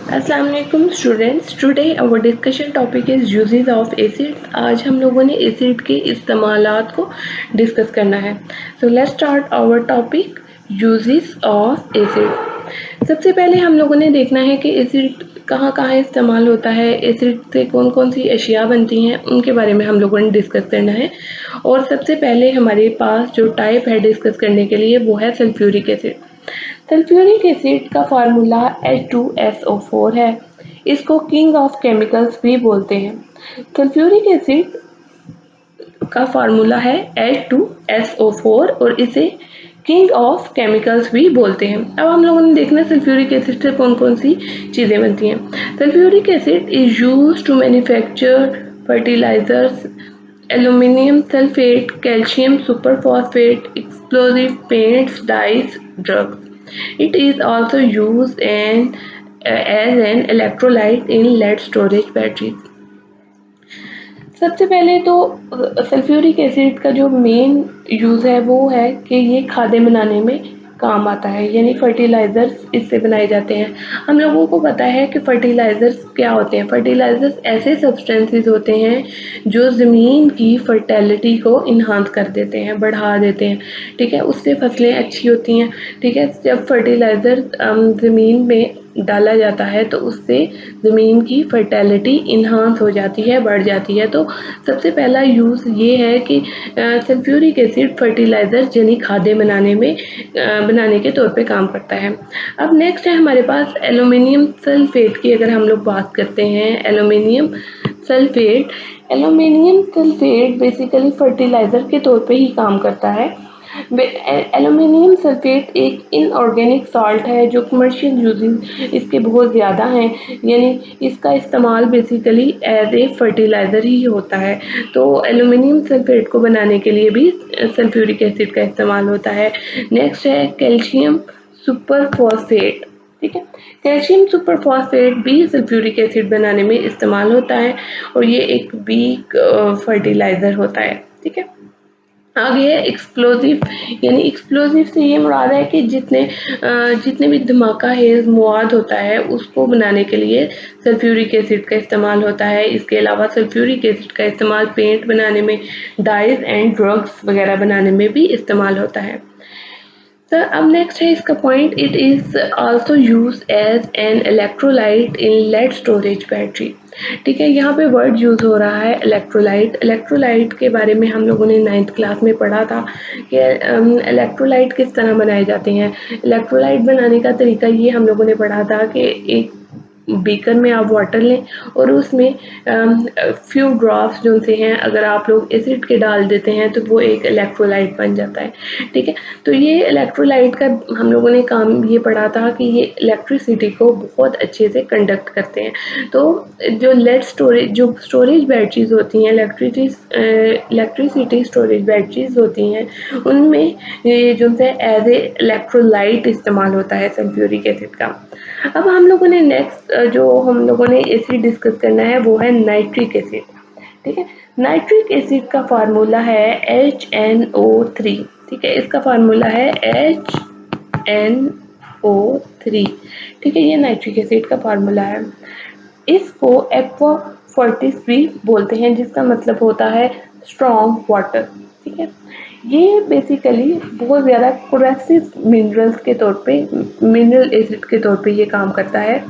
अस्सलाम वालेकुम students. Today our discussion topic is uses of acids. आज हम लोगों ने एसिड के इस्तेमालात को डिस्कस करना है। So let's start our topic uses of acid. सबसे पहले हम लोगों ने देखना है कि एसिड कहाँ कहाँ इस्तेमाल होता है, एसिड से कौन कौन सी अशिया बनती हैं, उनके बारे में हम लोगों ने डिस्कस करना है। और सबसे पहले हमारे पास जो टाइप है डिस्कस करने के लिए वो है सल्फ्यूरिक एसिड। सल्फ्यूरिक एसिड का फार्मूला H2SO4 है। इसको किंग ऑफ केमिकल्स भी बोलते हैं। सल्फ्यूरिक एसिड का फार्मूला है H2SO4 और इसे किंग ऑफ केमिकल्स भी बोलते हैं। अब हम लोगों ने देखना है सल्फ्यूरिक एसिड से कौन कौन सी चीज़ें बनती हैं। Sulphuric acid is use to manufacture fertilisers, aluminium sulphate, calcium superphosphate, explosive paints, dyes, drugs. It is also used as an electrolyte in lead storage batteries. सबसे पहले तो सल्फ्यूरिक एसिड का जो मेन यूज़ है वो है कि ये खादें बनाने में काम आता है, यानी फर्टिलाइज़र्स इससे बनाए जाते हैं। हम लोगों को पता है कि फर्टिलाइज़र्स क्या होते हैं। फर्टिलाइज़र्स ऐसे सब्सटेंसेस होते हैं जो ज़मीन की फर्टिलिटी को इन्हांस कर देते हैं, बढ़ा देते हैं, ठीक है। उससे फसलें अच्छी होती हैं, ठीक है। जब फर्टिलाइज़र ज़मीन में डाला जाता है तो उससे ज़मीन की फर्टिलिटी इन्हांस हो जाती है, बढ़ जाती है। तो सबसे पहला यूज़ ये है कि सल्फ्यूरिक एसिड फर्टिलाइज़र यानी खादें बनाने के तौर पे काम करता है। अब नेक्स्ट है हमारे पास एल्यूमिनियम सल्फेट की। अगर हम लोग बात करते हैं एल्यूमिनियम सल्फेट बेसिकली फर्टिलाइज़र के तौर पे ही काम करता है। एल्यूमिनियम सल्फेट एक इनऑर्गेनिक सॉल्ट है जो कमर्शियल यूजेस इसके बहुत ज़्यादा हैं, यानी इसका इस्तेमाल बेसिकली एज ए फर्टिलाइज़र ही होता है। तो एल्यूमिनियम सल्फेट को बनाने के लिए भी सल्फ्यूरिक एसिड का इस्तेमाल होता है। नेक्स्ट है कैल्शियम सुपरफॉस्फेट, ठीक है। कैल्शियम सुपरफॉस्फेट भी सल्फ्यूरिक एसिड बनाने में इस्तेमाल होता है और ये एक वीक फर्टिलाइज़र होता है, ठीक है। आगे है एक्सप्लोजिव, यानी एक्सप्लोजिव से ये मुराद है कि जितने भी धमाका हेज मवाद होता है उसको बनाने के लिए सल्फ्यूरिक एसिड का इस्तेमाल होता है। इसके अलावा सल्फ्यूरिक एसिड का इस्तेमाल पेंट बनाने में, डाइज एंड ड्रग्स वगैरह बनाने में भी इस्तेमाल होता है। तो अब नेक्स्ट है इसका point, it is also use as an electrolyte in lead storage battery, ठीक है। यहाँ पे वर्ड यूज़ हो रहा है इलेक्ट्रोलाइट। इलेक्ट्रोलाइट के बारे में हम लोगों ने 9th क्लास में पढ़ा था कि इलेक्ट्रोलाइट किस तरह बनाए जाते हैं। इलेक्ट्रोलाइट बनाने का तरीका ये हम लोगों ने पढ़ा था कि एक बीकर में आप वाटर लें और उसमें फ्यू ड्रॉप्स जो से हैं अगर आप लोग एसिड के डाल देते हैं तो वो एक इलेक्ट्रोलाइट बन जाता है, ठीक है। तो ये इलेक्ट्रोलाइट का हम लोगों ने काम ये पढ़ा था कि ये इलेक्ट्रिसिटी को बहुत अच्छे से कंडक्ट करते हैं। तो जो स्टोरेज बैटरीज होती हैं, इलेक्ट्रिसिटी स्टोरेज बैटरीज होती हैं, उनमें ये जो है एज ए इलेक्ट्रोलाइट इस्तेमाल होता है सल्फ्यूरिक एसिड का। अब हम लोगों ने नेक्स्ट जो हम लोगों ने एसिड डिस्कस करना है वो है नाइट्रिक एसिड, ठीक है। नाइट्रिक एसिड का फार्मूला है HNO3, ठीक है। इसका फार्मूला है HNO3, ठीक है। ये नाइट्रिक एसिड का फार्मूला है। इसको एक्वा फॉर्टिस भी बोलते हैं जिसका मतलब होता है स्ट्रॉन्ग वाटर, ठीक है। ये बेसिकली बहुत ज़्यादा कोरेसिव मिनरल्स के तौर पे, मिनरल एसिड के तौर पे ये काम करता है।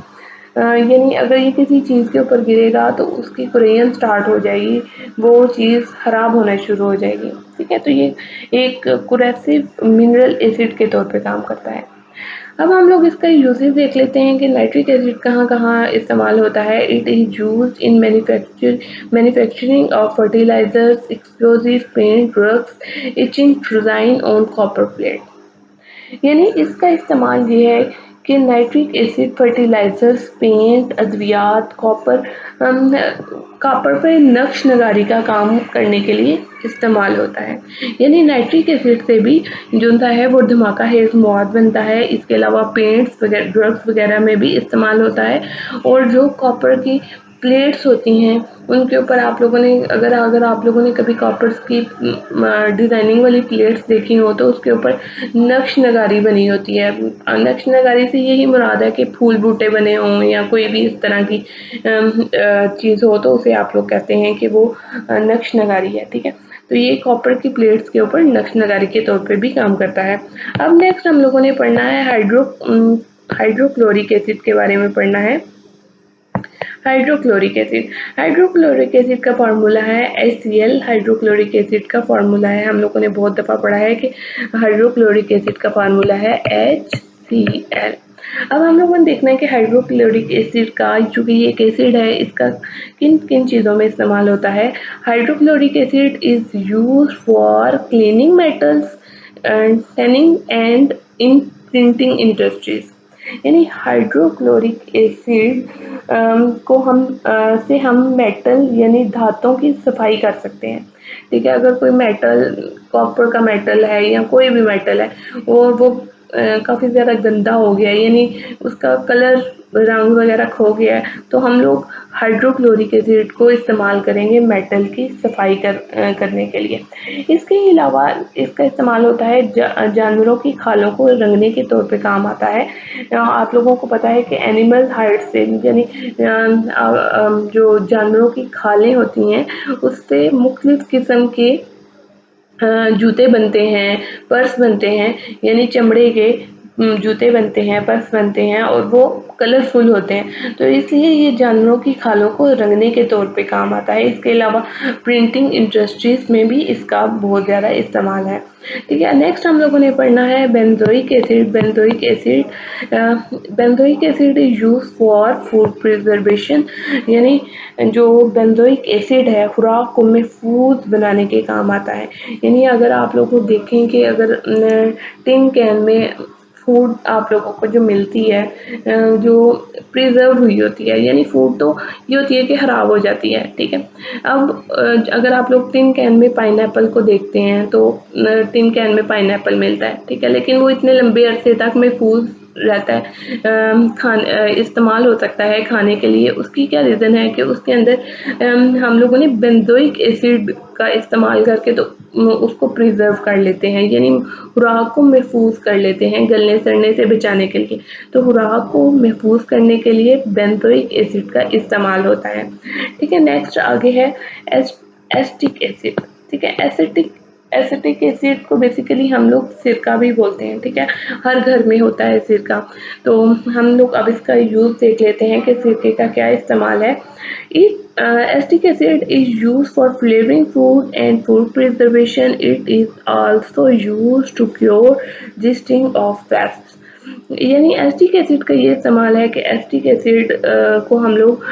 यानी अगर ये किसी चीज़ के ऊपर गिरेगा तो उसकी कुरेन स्टार्ट हो जाएगी, वो चीज़ ख़राब होना शुरू हो जाएगी, ठीक है। तो ये एक कोरेसिव मिनरल एसिड के तौर पे काम करता है। अब हम लोग इसका यूजेस देख लेते हैं कि नाइट्रिक एसिड कहाँ कहाँ इस्तेमाल होता है। It is used in manufacturing of fertilisers, explosive, paint, drugs, etching design on copper plate, यानी इसका इस्तेमाल ये है कि नाइट्रिक एसिड फर्टिलाइजर्स, पेंट, अद्वियात, कॉपर पे नक्श नगारी का काम करने के लिए इस्तेमाल होता है। यानी नाइट्रिक एसिड से भी जो है वो धमाका हेज मवाद बनता है। इसके अलावा पेंट्स वगैरह, ड्रग्स वगैरह में भी इस्तेमाल होता है। और जो कॉपर की प्लेट्स होती हैं, उनके ऊपर आप लोगों ने अगर अगर आप लोगों ने कभी कॉपर्स की डिज़ाइनिंग वाली प्लेट्स देखी हो तो उसके ऊपर नक्श नगारी बनी होती है। नक्श नगारी से यही मुराद है कि फूल बूटे बने हों या कोई भी इस तरह की चीज़ हो तो उसे आप लोग कहते हैं कि वो नक्श नगारी है, ठीक है। तो ये कॉपर की प्लेट्स के ऊपर नक्श नगारी के तौर पे भी काम करता है। अब नेक्स्ट हम लोगों ने पढ़ना है हाइड्रोक्लोरिक एसिड के बारे में पढ़ना है। हाइड्रोक्लोरिक एसिड का फार्मूला है HCl। हाइड्रोक्लोरिक एसिड का फार्मूला है, हम लोगों ने बहुत दफ़ा पढ़ा है कि हाइड्रोक्लोरिक एसिड का फार्मूला है HCl। अब हम लोगों ने देखना है कि हाइड्रोक्लोरिक एसिड का, चूँकि ये एक एसिड है, इसका किन किन चीज़ों में इस्तेमाल होता है। Hydrochloric acid is used for cleaning metals and tanning and in printing industries. यानी हाइड्रोक्लोरिक एसिड को से हम मेटल यानी धातों की सफाई कर सकते हैं, ठीक है। अगर कोई मेटल, कॉपर का मेटल है या कोई भी मेटल है और वो काफ़ी ज़्यादा गंदा हो गया है, यानी उसका कलर, रंग वगैरह खो गया है, तो हम लोग हाइड्रोक्लोरिक एसिड को इस्तेमाल करेंगे मेटल की सफाई करने के लिए। इसके अलावा इसका इस्तेमाल होता है जानवरों की खालों को रंगने के तौर पे काम आता है। आप लोगों को पता है कि एनिमल हाइड से, यानी जो जानवरों की खालें होती हैं उससे मुख्तलिफ किस्म के जूते बनते हैं, पर्स बनते हैं, यानी चमड़े के जूते बनते हैं, पर्स बनते हैं और वो कलरफुल होते हैं, तो इसलिए ये जानवरों की खालों को रंगने के तौर पे काम आता है। इसके अलावा प्रिंटिंग इंडस्ट्रीज़ में भी इसका बहुत ज़्यादा इस्तेमाल है, ठीक है। नेक्स्ट हम लोगों ने पढ़ना है benzoic acid. Benzoic acid is used for food preservation. यानी जो बेंजोइक एसिड है खुराक को महफूज बनाने के काम आता है। यानी अगर आप लोग को देखें कि अगर टिन कैन में फूड आप लोगों को जो मिलती है जो प्रिजर्व हुई होती है, यानी फूड तो ये होती है कि ख़राब हो जाती है, ठीक है। अब अगर आप लोग टिन कैन में पाइनएप्पल को देखते हैं तो टिन कैन में पाइनएप्पल मिलता है, ठीक है, लेकिन वो इतने लंबे अरसे तक महफूज रहता है, इस्तेमाल हो सकता है खाने के लिए। उसकी क्या रीज़न है कि उसके अंदर हम लोगों ने बेंजोइक एसिड का इस्तेमाल करके तो उसको प्रिजर्व कर लेते हैं, यानी खुराक को महफूज कर लेते हैं गलने सड़ने से बचाने के लिए। तो खुराक को महफूज करने के लिए बेंजोइक एसिड का इस्तेमाल होता है, ठीक है। नेक्स्ट आगे है एसिटिक एसिड, ठीक है। एसिटिक एसिड को बेसिकली हम लोग सिरका भी बोलते हैं, ठीक है। हर घर में होता है सिरका, तो हम लोग अब इसका यूज़ देख लेते हैं कि सिरके का क्या इस्तेमाल है। Acetic acid is used for flavoring food and food preservation. It is also used to cure yeasting of pests. यानी एसिटिक एसिड का ये इस्तेमाल है कि एसिटिक एसिड को हम लोग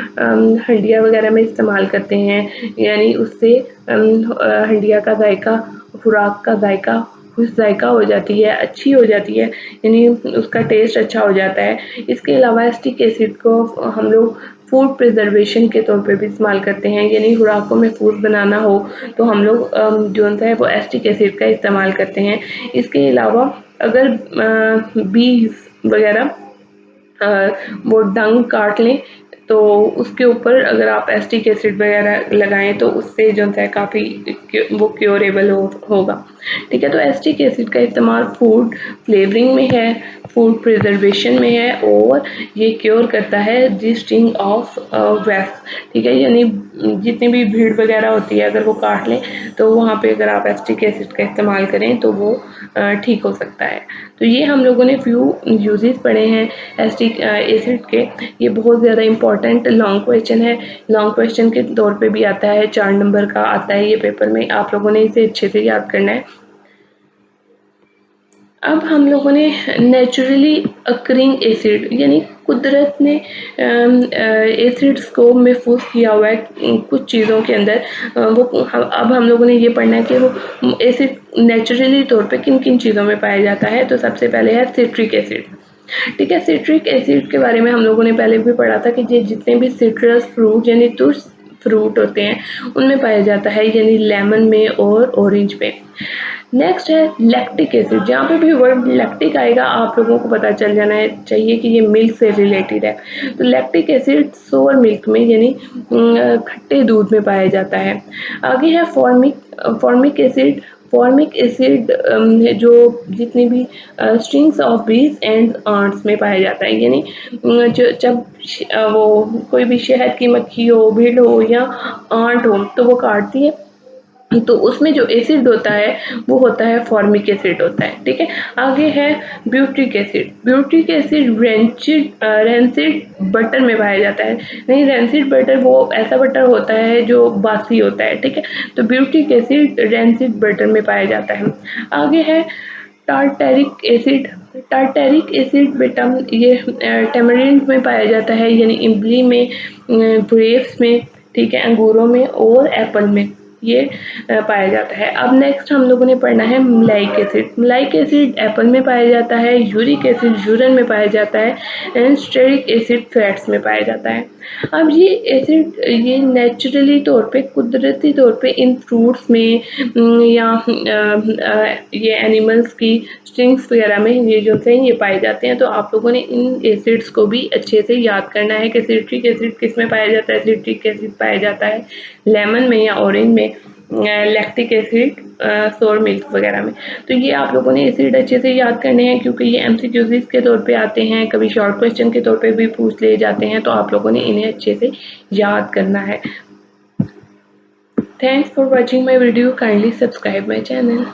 हंडिया वगैरह में इस्तेमाल करते हैं, यानी उससे हंडिया का जायका, खुराक का जायका खुश जायका हो जाती है, अच्छी हो जाती है, यानी उसका टेस्ट अच्छा हो जाता है। इसके अलावा एसिटिक एसिड को हम लोग फूड प्रिजर्वेशन के तौर पे भी इस्तेमाल करते हैं, यानी खुराक को महफूज बनाना हो तो हम लोग जो है वो एसिटिक एसिड का इस्तेमाल करते हैं। इसके अलावा अगर बीज वगैरह वो डंग काट लें तो उसके ऊपर अगर आप एसिटिक एसिड वगैरह लगाएं तो उससे जो है काफ़ी वो क्योरेबल होगा, ठीक है। तो एसिटिक एसिड का इस्तेमाल फूड फ्लेवरिंग में है, फूड प्रिजर्वेशन में है और ये क्योर करता है जीस्टिंग ऑफ वेस्ट, ठीक है। यानी जितनी भी भीड़ वगैरह होती है अगर वो काट लें तो वहाँ पे अगर आप एसिटिक एसिड का इस्तेमाल करें तो वो ठीक हो सकता है। तो ये हम लोगों ने फ्यू यूजेस पढ़े हैं एसिटिक एसिड के। ये बहुत ज़्यादा इम्पॉर्टेंट लॉन्ग क्वेश्चन है, लॉन्ग क्वेश्चन के तौर पे भी आता है, 4 नंबर का आता है ये पेपर में, आप लोगों ने इसे अच्छे से याद करना है। अब हम लोगों ने नेचुरली अकरिंग एसिड, यानी कुदरत ने एसिड्स को महफूज किया हुआ है कुछ चीज़ों के अंदर। अब हम लोगों ने ये पढ़ना है कि वो एसिड नेचुरली तौर पे किन किन चीज़ों में पाया जाता है। तो सबसे पहले है सिट्रिक एसिड, ठीक है। सिट्रिक एसिड के बारे में हम लोगों ने पहले भी पढ़ा था कि ये जितने भी सिट्रस फ्रूट यानी फ्रूट होते हैं उनमें पाया जाता है, यानी लेमन में और ऑरेंज में। नेक्स्ट है लैक्टिक एसिड। जहाँ पे भी वर्ड लैक्टिक आएगा आप लोगों को पता चल जाना चाहिए कि ये मिल्क से रिलेटेड है। तो लैक्टिक एसिड सोर मिल्क में यानी खट्टे दूध में पाया जाता है। आगे है फॉर्मिक एसिड। फॉर्मिक एसिड जो जितनी भी स्ट्रिंग्स ऑफ बीज एंड आंट्स में पाया जाता है, यानी जब वो कोई भी शहद की मक्खी हो, भीड़ हो या आंट हो तो वो काटती है, तो उसमें जो एसिड होता है वो होता है फॉर्मिक एसिड होता है। ठीक है, आगे है butyric acid. Butyric acid rancid butter में पाया जाता है। नहीं, रेंसिड बटर वो ऐसा बटर होता है जो बासी होता है। ठीक है, तो ब्यूट्रिक एसिड रेंसिड बटर में पाया जाता है। आगे है टार्टेरिक एसिड। टार्टेरिक एसिड बेटा ये टेमरिंड में पाया जाता है, यानी इमली में, ग्रेप्स में, ठीक है, अंगूरों में और एप्पल में ये पाया जाता है। अब नेक्स्ट हम लोगों ने पढ़ना है मलाइक एसिड। मलाइक एसिड एप्पल में पाया जाता है, यूरिक एसिड यूरिन में पाया जाता है एंड स्टेरिक एसिड फैट्स में पाया जाता है। अब ये एसिड ये नेचुरली तौर पे, कुदरती तौर पे इन फ्रूट्स में या ये एनिमल्स की स्ट्रिंग्स वगैरह में ये जो थे ये पाए जाते हैं। तो आप लोगों ने इन एसिड्स को भी अच्छे से याद करना है कि सिट्रिक एसिड किस में पाया जाता है। सिट्रिक एसिड पाया जाता है लेमन में या ऑरेंज में, लैक्टिक एसिड सोर मिल्क वगैरह में। तो ये आप लोगों ने एसिड अच्छे से याद करने हैं क्योंकि ये एमसीक्यूज़ के तौर पे आते हैं, कभी शॉर्ट क्वेश्चन के तौर पे भी पूछ लिए जाते हैं, तो आप लोगों ने इन्हें अच्छे से याद करना है। Thanks for watching my video, kindly subscribe my channel.